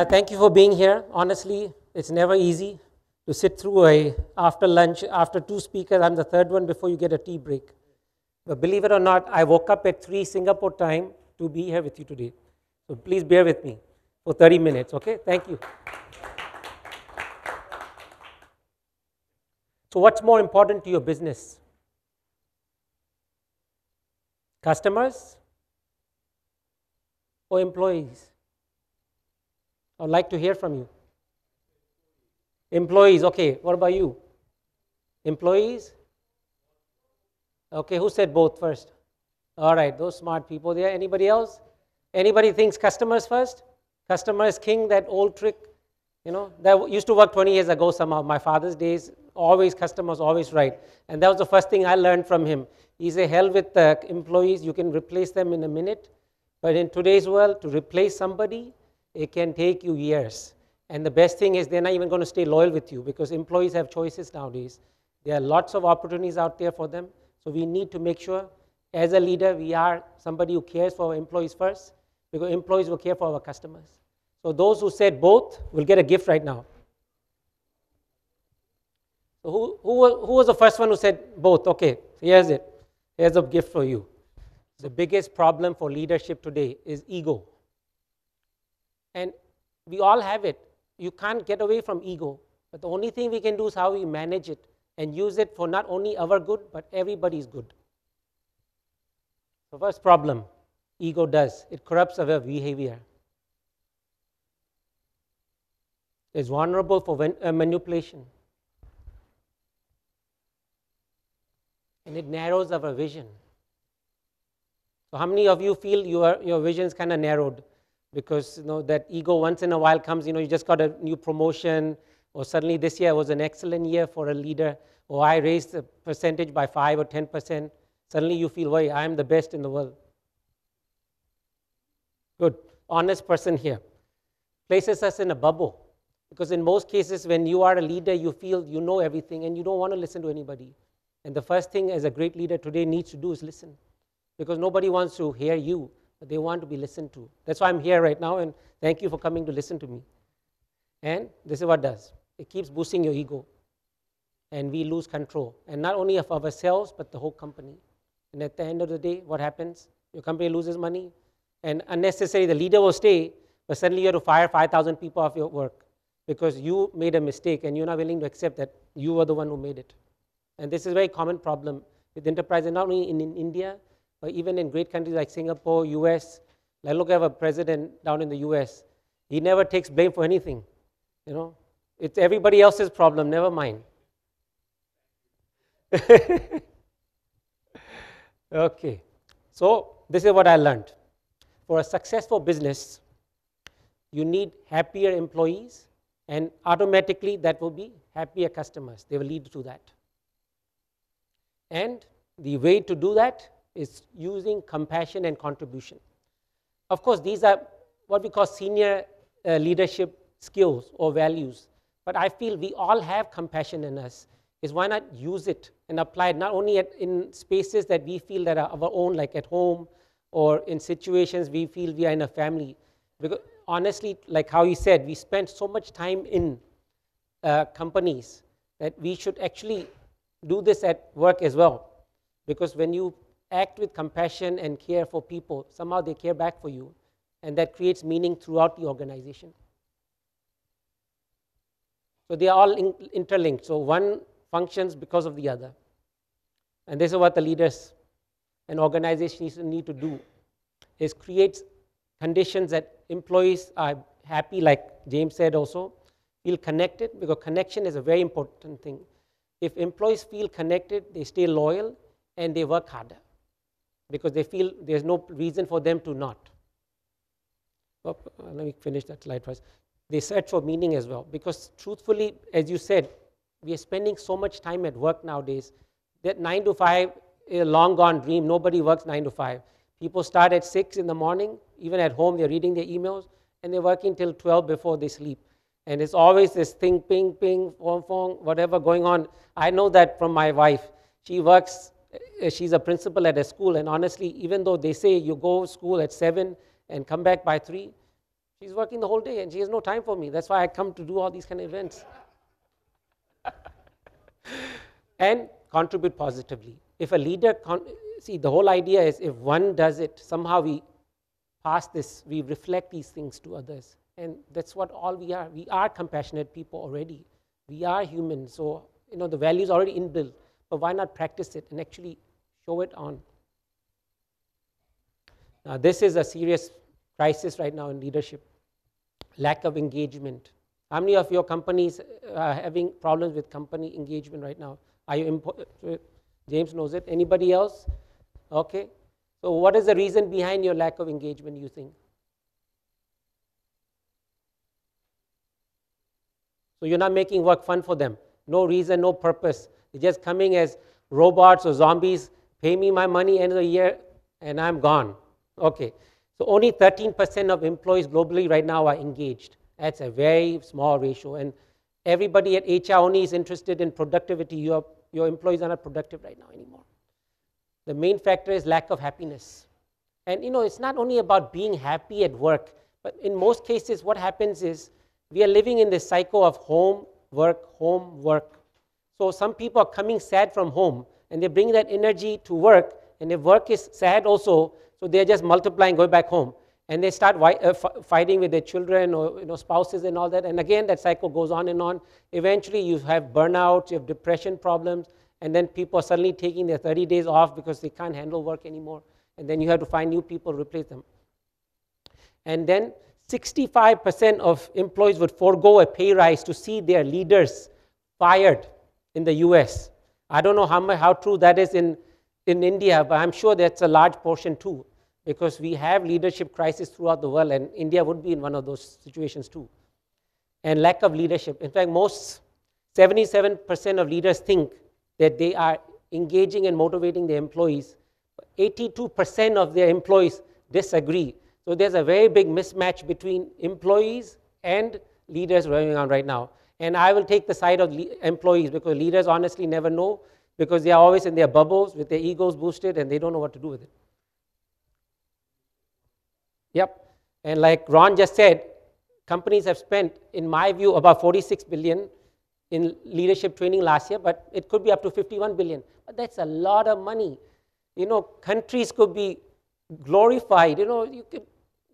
Thank you for being here. Honestly, it's never easy to sit through after lunch, after two speakers. I'm the third one before you get a tea break. But believe it or not, I woke up at 3 Singapore time to be here with you today. So please bear with me for 30 minutes, okay? Thank you. So what's more important to your business? Customers or employees? I'd like to hear from you. Employees, okay. What about you? Employees? Okay, who said both first? All right, those smart people there. Anybody else? Anybody thinks customers first? Customer is king, that old trick. You know, that used to work 20 years ago somehow. My father's days, always customers, always right. And that was the first thing I learned from him. He said, hell with the employees, you can replace them in a minute. But in today's world, to replace somebody, it can take you years. And the best thing is they're not even going to stay loyal with you because employees have choices nowadays. There are lots of opportunities out there for them. So we need to make sure, as a leader, we are somebody who cares for our employees first, because employees will care for our customers. So those who said both will get a gift right now. So who was the first one who said both? Okay, so here's it. Here's a gift for you. The biggest problem for leadership today is ego. And we all have it. You can't get away from ego. But the only thing we can do is how we manage it and use it for not only our good, but everybody's good. The first problem ego does, it corrupts our behavior. It's vulnerable for manipulation. And it narrows our vision. So how many of you feel your vision is kind of narrowed? Because that ego once in a while comes, you just got a new promotion, or suddenly this year was an excellent year for a leader, or I raised the percentage by 5 or 10%. Suddenly you feel, wait, I'm the best in the world. Good, honest person here. Places us in a bubble. Because in most cases, when you are a leader, you feel you know everything and you don't want to listen to anybody. And the first thing as a great leader today needs to do is listen. Because nobody wants to hear you, but they want to be listened to. That's why I'm here right now, and thank you for coming to listen to me. And this is what it does. It keeps boosting your ego. And we lose control. And not only of ourselves, but the whole company. And at the end of the day, what happens? Your company loses money. And unnecessarily, the leader will stay, but suddenly you have to fire 5,000 people off your work because you made a mistake and you're not willing to accept that you were the one who made it. And this is a very common problem with enterprises, not only in India, but even in great countries like Singapore, US. Like look at our president down in the US. He never takes blame for anything. It's everybody else's problem, never mine. Okay, so this is what I learned. For a successful business, you need happier employees, and automatically that will be happier customers. They will lead to that. And the way to do that is using compassion and contribution. Of course, these are what we call senior leadership skills or values. But I feel we all have compassion in us. Is why not use it and apply it not only in spaces that we feel that are our own, like at home, or in situations we feel we are in a family. Because honestly, like how you said, we spend so much time in companies that we should actually do this at work as well. Because when you act with compassion and care for people, somehow they care back for you. And that creates meaning throughout the organization. So they are all interlinked. So one functions because of the other. And this is what the leaders and organizations need to do, is create conditions that employees are happy, like James said also, feel connected, because connection is a very important thing. If employees feel connected, they stay loyal and they work harder because they feel there's no reason for them to not. Let me finish that slide first. They search for meaning as well, because truthfully, as you said, we are spending so much time at work nowadays that 9 to 5 is a long gone dream. Nobody works 9 to 5. People start at 6 in the morning, even at home they're reading their emails, and they're working till 12 before they sleep. And it's always this thing, ping, ping, phone, phone, whatever going on. I know that from my wife. She works, she's a principal at a school, and honestly, even though they say you go to school at 7 and come back by 3, She's working the whole day and she has no time for me. That's why I come to do all these kind of events. And contribute positively. If a leader, see, the whole idea is if one does it, somehow we pass this, we reflect these things to others. And that's what all we are. We are compassionate people already. We are human. So, the value is already inbuilt. But why not practice it and actually show it on? Now, this is a serious crisis right now in leadership. Lack of engagement. How many of your companies are having problems with company engagement right now? Are you James knows it. Anybody else? Okay. So what is the reason behind your lack of engagement, you think? So you're not making work fun for them. No reason, no purpose. They're just coming as robots or zombies, pay me my money end of the year, and I'm gone. Okay. So only 13% of employees globally right now are engaged. That's a very small ratio. And everybody at HR only is interested in productivity. Your employees are not productive right now anymore. The main factor is lack of happiness. And it's not only about being happy at work, but in most cases what happens is we are living in this cycle of home, work. So some people are coming sad from home and they bring that energy to work, and if work is sad also, so they're just multiplying, going back home. And they start fighting with their children or spouses and all that. And again, that cycle goes on and on. Eventually, you have burnout, you have depression problems, and then people are suddenly taking their 30 days off because they can't handle work anymore. And then you have to find new people to replace them. And then 65% of employees would forego a pay rise to see their leaders fired in the US. I don't know how true that is in India, but I'm sure that's a large portion too, because we have leadership crisis throughout the world, and India would be in one of those situations too. And lack of leadership. In fact, 77% of leaders think that they are engaging and motivating their employees. 82% of their employees disagree. So there's a very big mismatch between employees and leaders going on right now. And I will take the side of employees, because leaders honestly never know, because they are always in their bubbles with their egos boosted and they don't know what to do with it. Yep. And like Ron just said, companies have spent, in my view, about 46 billion in leadership training last year, but it could be up to 51 billion. But that's a lot of money. Countries could be glorified. You could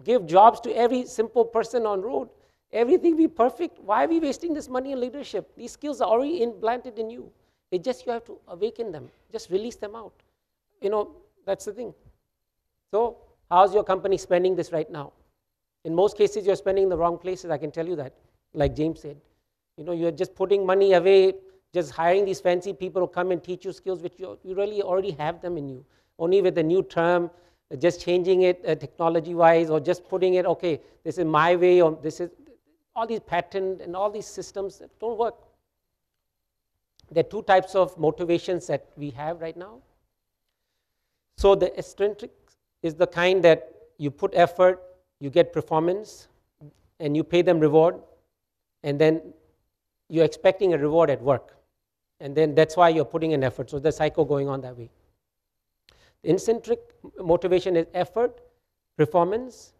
give jobs to every simple person on road. Everything be perfect. Why are we wasting this money in leadership? These skills are already implanted in you. It's just you have to awaken them. Just release them out. That's the thing. So how's your company spending this right now? In most cases, you're spending in the wrong places. I can tell you that, like James said. You're just putting money away, just hiring these fancy people who come and teach you skills which you really already have them in you. Only with a new term, just changing it technology-wise, or just putting it, okay, this is my way, or this is, all these patents and all these systems that don't work. There are two types of motivations that we have right now. So the extrinsic is the kind that you put effort, you get performance, and you pay them reward, and then you're expecting a reward at work. And then that's why you're putting in effort. So the cycle going on that way. The intrinsic motivation is effort, performance.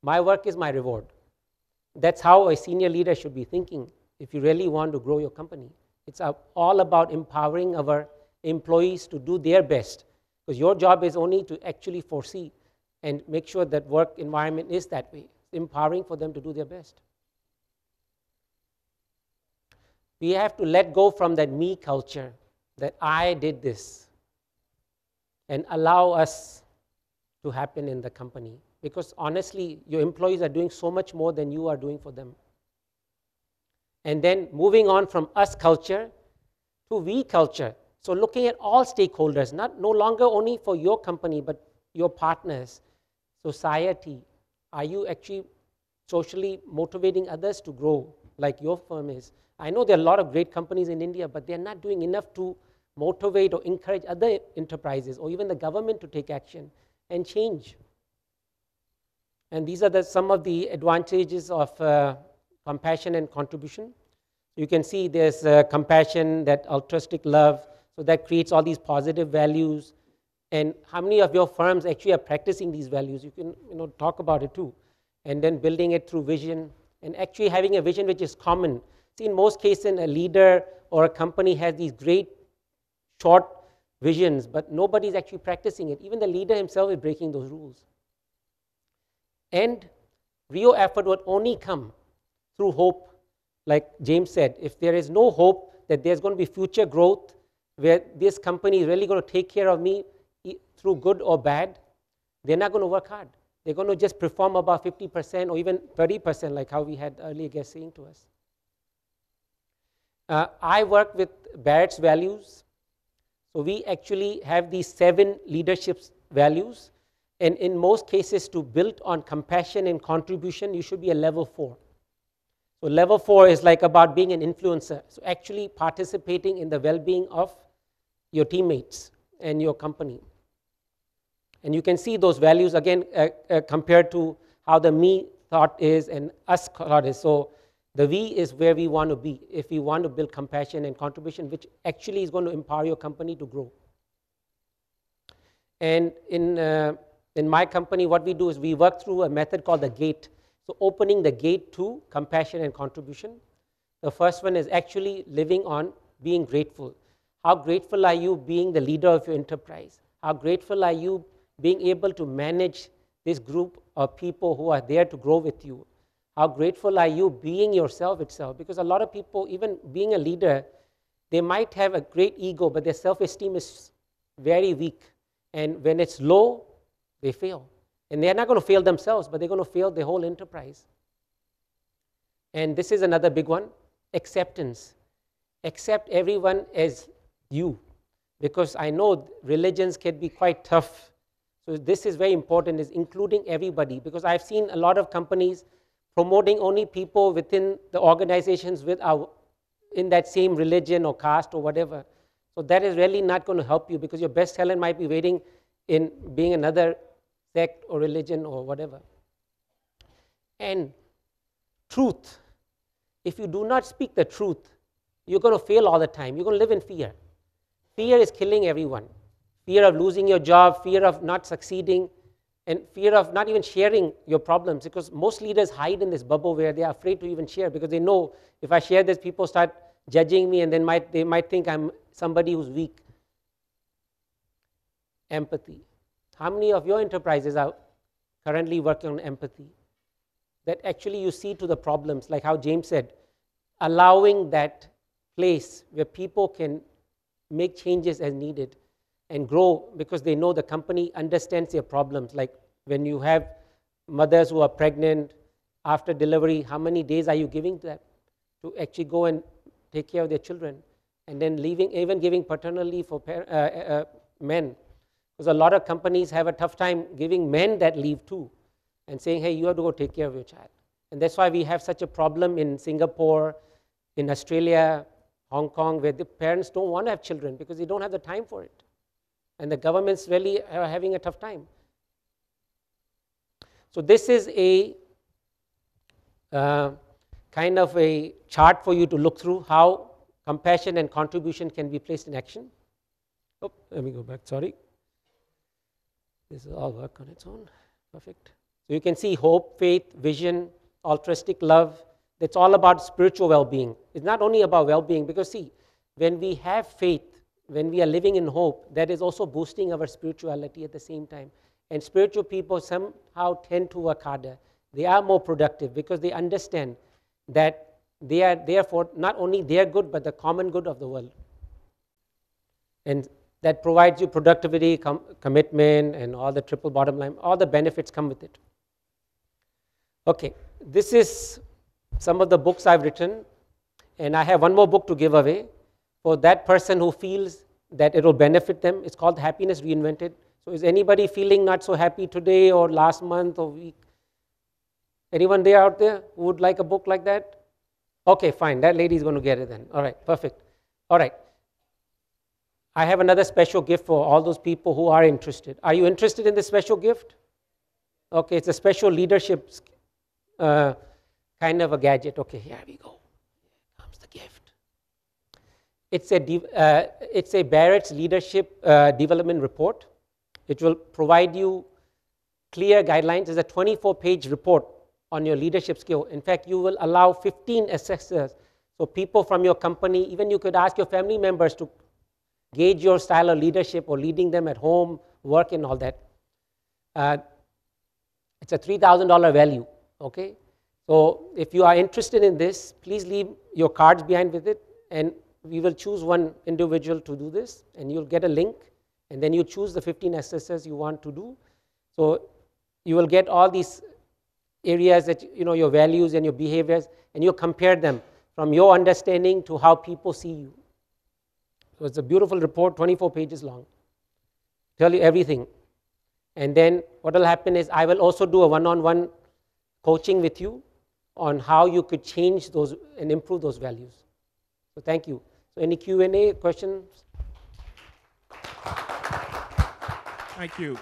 My work is my reward. That's how a senior leader should be thinking if you really want to grow your company. It's all about empowering our employees to do their best, because your job is only to actually foresee and make sure that work environment is that way, empowering for them to do their best. We have to let go from that me culture, that I did this, and allow us to happen in the company. Because honestly, your employees are doing so much more than you are doing for them. And then moving on from us culture to we culture. So looking at all stakeholders, no longer only for your company, but your partners, society. Are you actually socially motivating others to grow like your firm is? I know there are a lot of great companies in India, but they're not doing enough to motivate or encourage other enterprises or even the government to take action and change. And these are some of the advantages of compassion and contribution. You can see there's compassion, that altruistic love, so that creates all these positive values. And how many of your firms actually are practicing these values? You can talk about it too. and then building it through vision, and actually having a vision which is common. See, in most cases, a leader or a company has these great short visions, but nobody's actually practicing it. Even the leader himself is breaking those rules. And real effort would only come through hope. Like James said, if there is no hope that there's going to be future growth, where this company is really going to take care of me through good or bad, they're not going to work hard. They're going to just perform about 50% or even 30%, like how we had earlier guests saying to us. I work with Barrett's values. So we actually have these 7 leadership values. And in most cases, to build on compassion and contribution, you should be a level 4. So level 4 is like about being an influencer. So actually participating in the well-being of your teammates and your company. And you can see those values again compared to how the me thought is and us thought is. So the V is where we want to be if we want to build compassion and contribution, which actually is going to empower your company to grow. And in my company, what we do is we work through a method called the GATE. So opening the gate to compassion and contribution. The first one is actually living on being grateful. How grateful are you being the leader of your enterprise? How grateful are you being able to manage this group of people who are there to grow with you? How grateful are you being yourself itself? Because a lot of people, even being a leader, they might have a great ego, but their self-esteem is very weak. And when it's low, they fail. And they're not going to fail themselves, but they're going to fail the whole enterprise. And this is another big one, acceptance. Accept everyone as you. Because I know religions can be quite tough. So this is very important, is including everybody. Because I've seen a lot of companies promoting only people within the organizations in that same religion or caste or whatever. So that is really not going to help you, because your best talent might be waiting in being another sect or religion or whatever. And truth. If you do not speak the truth, you're going to fail all the time. You're going to live in fear. Fear is killing everyone. Fear of losing your job, fear of not succeeding, and fear of not even sharing your problems, because most leaders hide in this bubble where they are afraid to even share, because they know if I share this, people start judging me, and then they might think I'm somebody who's weak. Empathy. How many of your enterprises are currently working on empathy? That actually you see to the problems, like how James said, allowing that place where people can make changes as needed and grow, because they know the company understands their problems. Like when you have mothers who are pregnant after delivery, how many days are you giving to that to actually go and take care of their children? And then even giving paternal leave for men. Because a lot of companies have a tough time giving men that leave too, and saying, hey, you have to go take care of your child. And that's why we have such a problem in Singapore, in Australia, Hong Kong, where the parents don't want to have children because they don't have the time for it. And the governments really are having a tough time. So this is a kind of a chart for you to look through how compassion and contribution can be placed in action. Oh, let me go back, sorry. This will all work on its own. Perfect. So you can see hope, faith, vision, altruistic love. That's all about spiritual well-being. It's not only about well-being, because see, when we have faith, when we are living in hope, that is also boosting our spirituality at the same time. And spiritual people somehow tend to work harder. They are more productive because they understand that they are there for not only their good, but the common good of the world. And that provides you productivity, commitment, and all the triple bottom line. All the benefits come with it. Okay, this is some of the books I've written, and I have one more book to give away for that person who feels that it will benefit them. It's called Happiness Reinvented. So is anybody feeling not so happy today or last month or week? Anyone there out there who would like a book like that? Okay, fine. That lady is going to get it then. All right, perfect. All right. I have another special gift for all those people who are interested. Are you interested in this special gift? Okay, it's a special leadership kind of a gadget. Okay, here we go. Here comes the gift. It's a Barrett's Leadership Development Report. It will provide you clear guidelines. It's a 24-page report on your leadership skill. In fact, you will allow 15 assessors. So people from your company, even you could ask your family members to gauge your style of leadership or leading them at home, work and all that. It's a $3,000 value, okay? So if you are interested in this, please leave your cards behind with it, and we will choose one individual to do this, and you'll get a link, and then you choose the 15 assessors you want to do. So you will get all these areas that, you know, your values and your behaviors, and you compare them from your understanding to how people see you. So it's a beautiful report, 24 pages long. Tell you everything. And then what will happen is I will also do a one-on-one coaching with you on how you could change those and improve those values. So thank you. So any Q&A questions? Thank you.